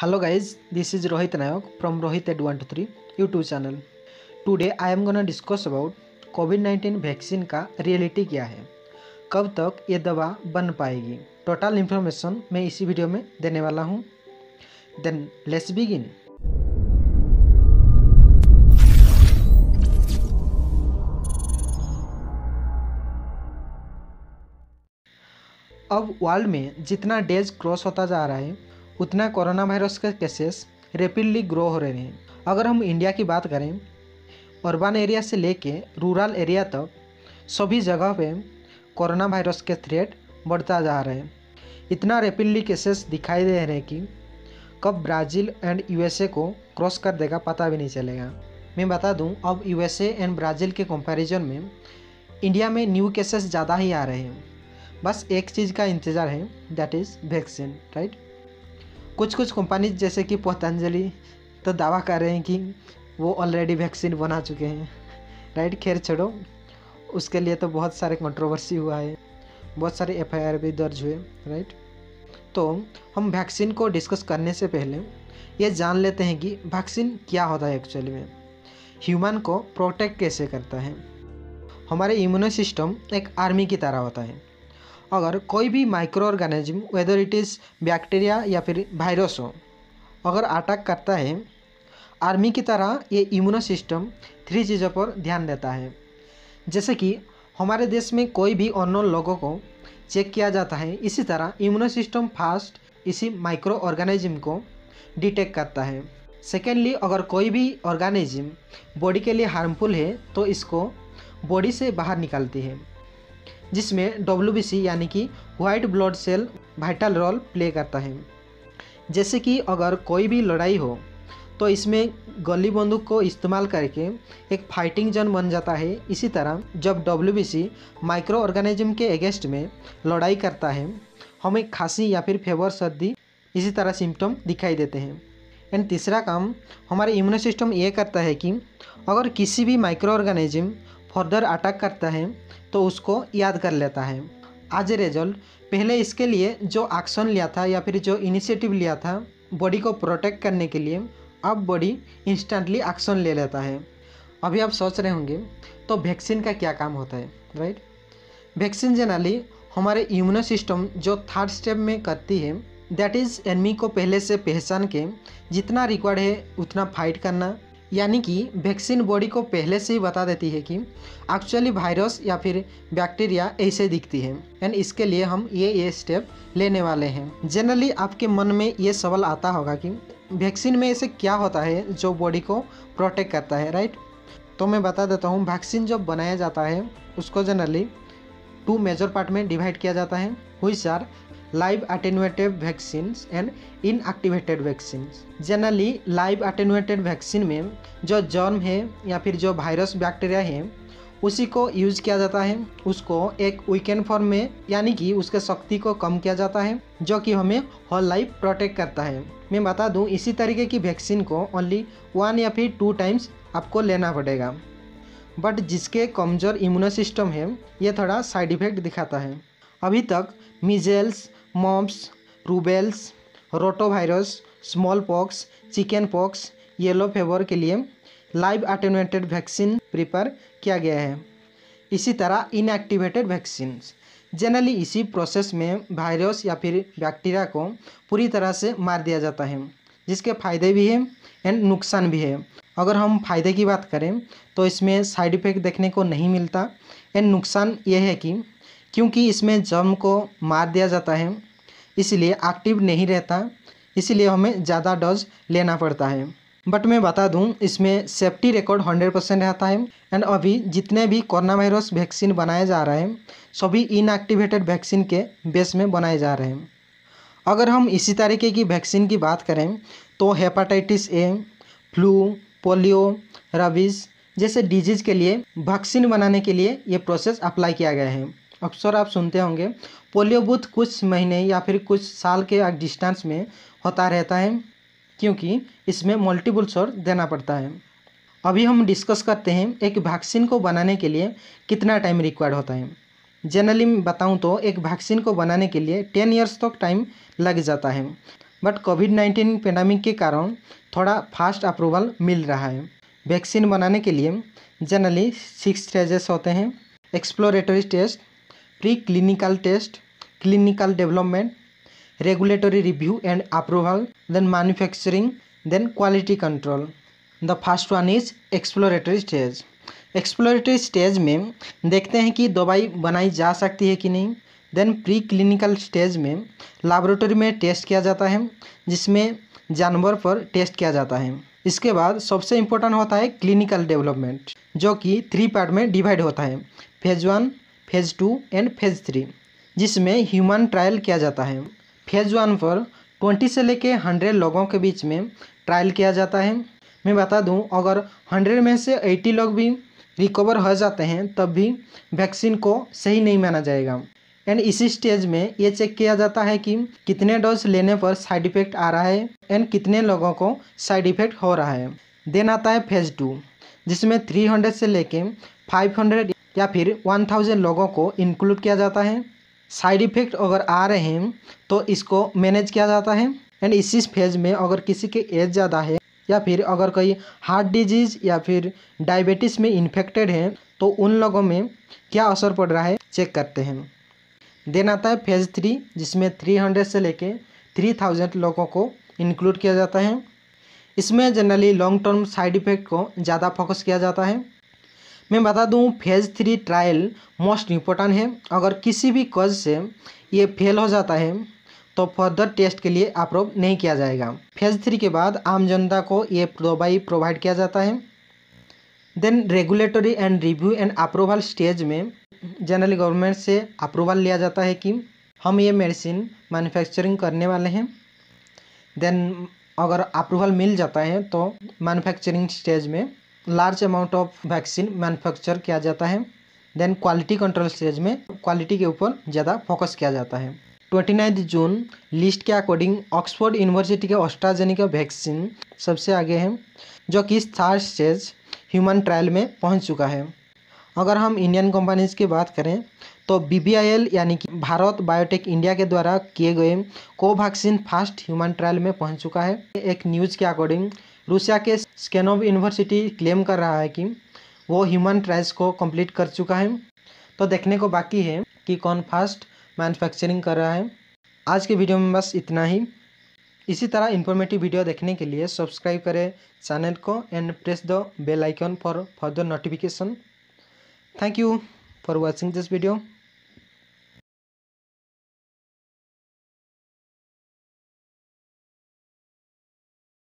Hello guys, this is Rohit Nayak from Rohit Ed 123 YouTube channel. Today I am gonna discuss about COVID-19 vaccine का reality क्या है, कब तक ये दवा बन पाएगी। टोटल इन्फॉर्मेशन मैं इसी वीडियो में देने वाला हूँ। Then let's begin. अब वर्ल्ड में जितना डेज क्रॉस होता जा रहा है उतना कोरोना वायरस के केसेस रैपिडली ग्रो हो रहे हैं। अगर हम इंडिया की बात करें, अर्बन एरिया से लेके रूरल एरिया तक सभी जगह पे कोरोना वायरस के थ्रेट बढ़ता जा रहा है। इतना रैपिडली केसेस दिखाई दे रहे हैं कि कब ब्राज़ील एंड यूएसए को क्रॉस कर देगा पता भी नहीं चलेगा। मैं बता दूं, अब यूएसए एंड ब्राज़ील के कंपैरिजन में इंडिया में न्यू केसेस ज़्यादा ही आ रहे हैं। बस एक चीज़ का इंतज़ार है, दैट इज़ वैक्सीन, राइट। कुछ कंपनीज जैसे कि पतंजलि तो दावा कर रहे हैं कि वो ऑलरेडी वैक्सीन बना चुके हैं, राइट। खैर छोड़ो, उसके लिए तो बहुत सारे कंट्रोवर्सी हुआ है, बहुत सारे एफआईआर भी दर्ज हुए, राइट। तो हम वैक्सीन को डिस्कस करने से पहले ये जान लेते हैं कि वैक्सीन क्या होता है एक्चुअली में, ह्यूमन को प्रोटेक्ट कैसे करता है। हमारे इम्यूनो सिस्टम एक आर्मी की तरह होता है। अगर कोई भी micro organism, whether it is bacteria या फिर वायरस हो, अगर अटैक करता है, आर्मी की तरह ये इम्यूनो सिस्टम 3 चीज़ों पर ध्यान देता है। जैसे कि हमारे देश में कोई भी अननोन लोगों को चेक किया जाता है, इसी तरह इम्यूनो सिस्टम फास्ट इसी माइक्रो ऑर्गेनिज्म को डिटेक्ट करता है। सेकेंडली, अगर कोई भी ऑर्गेनिज्म बॉडी के लिए हार्मफुल है तो इसको बॉडी से बाहर निकालती है, जिसमें WBC यानी कि white blood cell vital role play करता है। जैसे कि अगर कोई भी लड़ाई हो तो इसमें गोली बंदूक को इस्तेमाल करके एक फाइटिंग जोन बन जाता है। इसी तरह जब WBC माइक्रो ऑर्गेनिज्म के अगेंस्ट में लड़ाई करता है, हमें खांसी या फिर फीवर, सर्दी इसी तरह सिम्टम दिखाई देते हैं। एंड तीसरा काम हमारे इम्यूनो सिस्टम ये करता है कि अगर किसी भी माइक्रो ऑर्गेनिज्म फर्दर अटैक करता है तो उसको याद कर लेता है। एज ए रिजल्ट, पहले इसके लिए जो एक्शन लिया था या फिर जो इनिशिएटिव लिया था बॉडी को प्रोटेक्ट करने के लिए, अब बॉडी इंस्टेंटली एक्शन ले लेता है। अभी आप सोच रहे होंगे तो वैक्सीन का क्या काम होता है, राइट। वैक्सीन जनरली हमारे इम्यूनो सिस्टम जो थर्ड स्टेप में करती है, दैट इज़ एनिमी को पहले से पहचान के जितना रिक्वायर्ड है उतना फाइट करना। यानी कि वैक्सीन बॉडी को पहले से ही बता देती है कि एक्चुअली वायरस या फिर बैक्टीरिया ऐसे दिखती है, एंड इसके लिए हम ये स्टेप लेने वाले हैं। जनरली आपके मन में ये सवाल आता होगा कि वैक्सीन में ऐसे क्या होता है जो बॉडी को प्रोटेक्ट करता है, राइट। तो मैं बता देता हूँ, वैक्सीन जब बनाया जाता है उसको जनरली 2 मेजर पार्ट में डिवाइड किया जाता है, which are live attenuated vaccines and inactivated vaccines. Generally live attenuated vaccine में जो जर्म है या फिर जो वायरस बैक्टीरिया है उसी को यूज़ किया जाता है। उसको एक वीकेंड फॉर्म में, यानी कि उसके शक्ति को कम किया जाता है, जो कि हमें होल लाइफ प्रोटेक्ट करता है। मैं बता दूं, इसी तरीके की वैक्सीन को ओनली 1 या फिर 2 टाइम्स आपको लेना पड़ेगा। बट जिसके कमज़ोर इम्यूनो सिस्टम है ये थोड़ा साइड इफ़ेक्ट दिखाता है। अभी तक measles, mumps, rubella, rotavirus, small pox, chicken pox, yellow fever के लिए लाइव अटेन्यूएटेड वैक्सीन प्रिपेयर किया गया है। इसी तरह इनएक्टिवेटेड वैक्सीन जनरली इसी प्रोसेस में वायरस या फिर बैक्टीरिया को पूरी तरह से मार दिया जाता है, जिसके फ़ायदे भी हैं एंड नुकसान भी है। अगर हम फ़ायदे की बात करें तो इसमें साइड इफ़ेक्ट देखने को नहीं मिलता, एंड नुकसान ये है कि क्योंकि इसमें जर्म को मार दिया जाता है इसलिए एक्टिव नहीं रहता, इसलिए हमें ज़्यादा डोज लेना पड़ता है। बट मैं बता दूं, इसमें सेफ्टी रिकॉर्ड 100% रहता है। एंड अभी जितने भी कोरोना वायरस वैक्सीन बनाए जा रहे हैं सभी इनएक्टिवेटेड वैक्सीन के बेस में बनाए जा रहे हैं। अगर हम इसी तरीके की वैक्सीन की बात करें तो hepatitis A, flu, polio, rabies जैसे डिजीज़ के लिए वैक्सीन बनाने के लिए ये प्रोसेस अप्लाई किया गया है। अक्सर आप सुनते होंगे पोलियो बूथ कुछ महीने या फिर कुछ साल के डिस्टेंस में होता रहता है, क्योंकि इसमें मल्टीपल शॉट देना पड़ता है। अभी हम डिस्कस करते हैं एक वैक्सीन को बनाने के लिए कितना टाइम रिक्वायर्ड होता है। जनरली बताऊं तो एक वैक्सीन को बनाने के लिए 10 इयर्स तक टाइम लग जाता है। बट कोविड-19 पेंडेमिक के कारण थोड़ा फास्ट अप्रूवल मिल रहा है। वैक्सीन बनाने के लिए जनरली 6 स्टेजेस होते हैं: exploratory test, pre clinical test, clinical development, regulatory review and approval, then manufacturing, then quality control. The first one is exploratory stage. Exploratory stage में देखते हैं कि दवाई बनाई जा सकती है कि नहीं। देन प्री क्लिनिकल स्टेज में लैबोरेटरी में टेस्ट किया जाता है, जिसमें जानवर पर टेस्ट किया जाता है। इसके बाद सबसे इम्पोर्टेंट होता है क्लिनिकल डेवलपमेंट, जो कि 3 पार्ट में डिवाइड होता है: फेज़ 1, फेज़ 2 एंड फेज़ 3, जिसमें ह्यूमन ट्रायल किया जाता है। फेज़ 1 पर 20 से लेके 100 लोगों के बीच में ट्रायल किया जाता है। मैं बता दूं, अगर 100 में से 80 लोग भी रिकवर हो जाते हैं तब भी वैक्सीन को सही नहीं माना जाएगा। एंड इसी स्टेज में ये चेक किया जाता है कि कितने डोज लेने पर साइड इफ़ेक्ट आ रहा है एंड कितने लोगों को साइड इफ़ेक्ट हो रहा है। देन आता है फेज़ 2, जिसमें 300 से लेके 500 या फिर 1000 लोगों को इंक्लूड किया जाता है। साइड इफ़ेक्ट अगर आ रहे हैं तो इसको मैनेज किया जाता है। एंड इसी फेज़ में अगर किसी के एज ज़्यादा है या फिर अगर कोई हार्ट डिजीज़ या फिर डायबिटीज़ में इन्फेक्टेड हैं तो उन लोगों में क्या असर पड़ रहा है चेक करते हैं। देन आता है फेज़ 3, जिसमें 300 से लेके 3000 लोगों को इंक्लूड किया जाता है। इसमें generally long term side effect को ज़्यादा फोकस किया जाता है। मैं बता दूं, फेज़ 3 ट्रायल मोस्ट इम्पोर्टेंट है। अगर किसी भी कॉज से ये फेल हो जाता है तो फर्दर टेस्ट के लिए अप्रूव नहीं किया जाएगा। फेज़ 3 के बाद आम जनता को ये दवाई प्रोवाइड किया जाता है। Then regulatory and review and approval stage में जनरली गवर्नमेंट से अप्रूवल लिया जाता है कि हम ये मेडिसिन मैन्युफैक्चरिंग करने वाले हैं। देन अगर अप्रूवल मिल जाता है तो मैन्युफैक्चरिंग स्टेज में large amount of vaccine manufacture किया जाता है। देन क्वालिटी कंट्रोल स्टेज में क्वालिटी के ऊपर ज़्यादा फोकस किया जाता है। 29 जून लिस्ट के अकॉर्डिंग ऑक्सफोर्ड यूनिवर्सिटी के एस्ट्राजेनेका वैक्सीन सबसे आगे है, जो कि 3rd स्टेज ह्यूमन ट्रायल में पहुंच चुका है। अगर हम इंडियन कंपनीज़ की बात करें तो BBIL यानी कि भारत बायोटेक इंडिया के द्वारा किए गए कोवैक्सीन फर्स्ट ह्यूमन ट्रायल में पहुंच चुका है। एक न्यूज़ के अकॉर्डिंग रूसिया के स्केनोव यूनिवर्सिटी क्लेम कर रहा है कि वो ह्यूमन ट्रायल्स को कंप्लीट कर चुका है। तो देखने को बाकी है कि कौन फर्स्ट मैन्युफैक्चरिंग कर रहा है। आज के वीडियो में बस इतना ही। इसी तरह इन्फॉर्मेटिव वीडियो देखने के लिए सब्सक्राइब करें चैनल को and press the bell icon for further notification. Thank you for watching this video.